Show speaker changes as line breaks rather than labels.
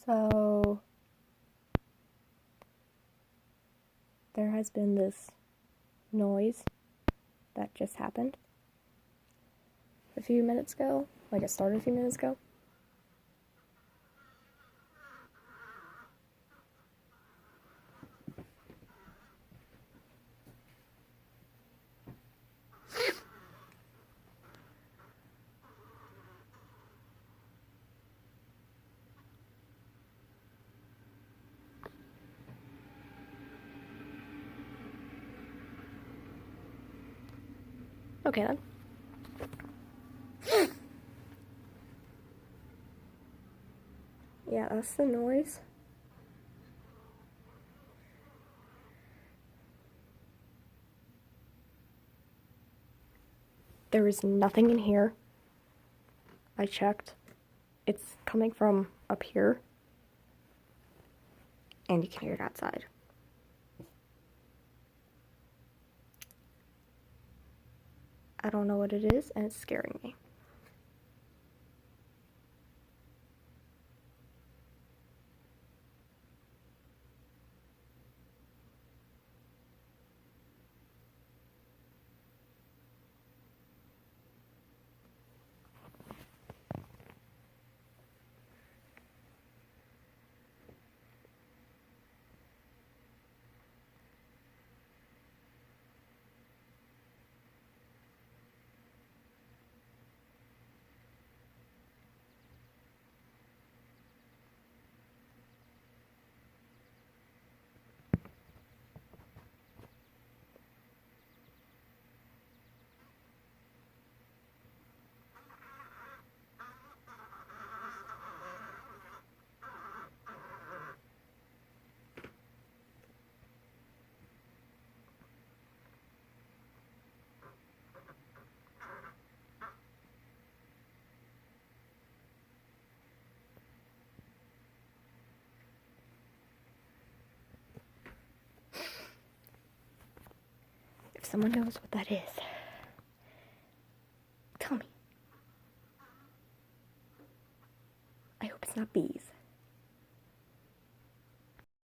So, there has been this noise that just happened a few minutes ago. Like, it started a few minutes ago. Okay, then. Yeah, that's the noise. There is nothing in here. I checked. It's coming from up here. And you can hear it outside. I don't know what it is, and it's scaring me. If someone knows what that is, tell me. I hope it's not bees.